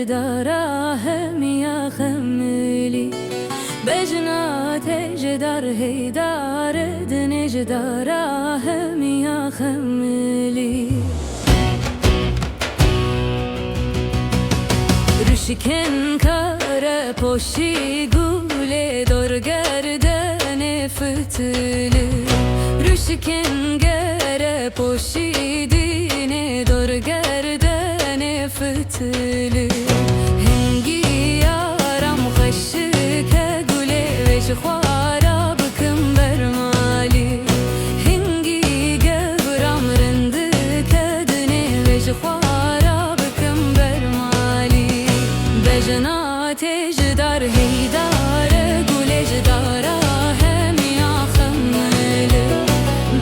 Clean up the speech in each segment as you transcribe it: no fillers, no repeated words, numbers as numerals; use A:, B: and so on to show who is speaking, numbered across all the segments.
A: تجدارا هم يا خملي بجنا تجدار هيدار دنجدارا هم يا خملي رشكن kara poşi gule dor gerdene fıtılı Rüşken gere poşi dine dor gerdene fıtılı Hengi yaram kaşıke gule ve şuara bıkım bermali Hengi gevram rındıke dine ve şuara bıkım bermali Bejna تجدار هيدار گلجدارا هم يا خمل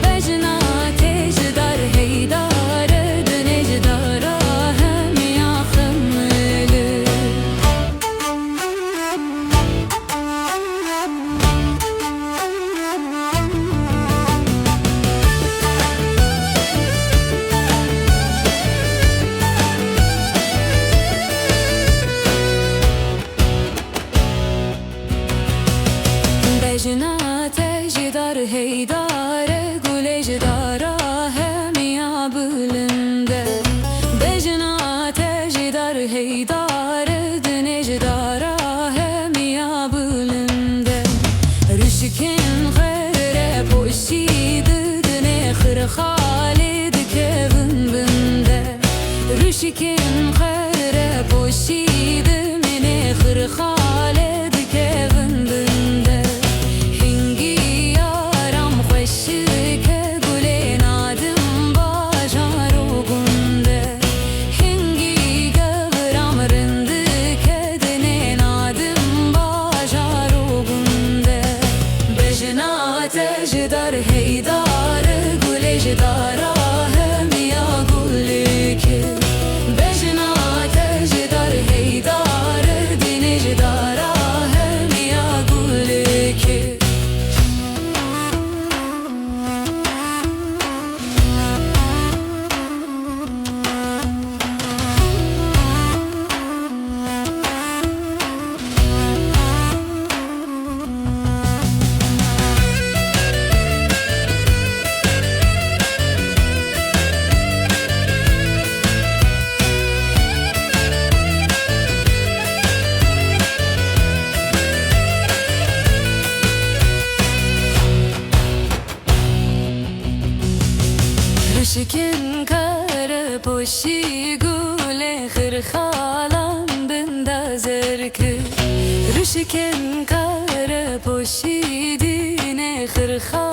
A: بجنا تجدار هيدار دنجدارا هم يا خمل بجنا تجدار هيدار گلجدارا هم يا بلنده بجنا تجدار هيدار دنجدارا هم يا بلنده رشكن غير بوشيد دنخر خالد كevin binde رشكن غير بوشيد منخر خالد كevin binde تجدار هيدار گلجدارا هم يا گلك بجنا تجدار هيدار دنجدارا هم يا گلك رشكن kara poşi gule khirkhalan bindazerk Rüşken kara poşi dine khirkhalan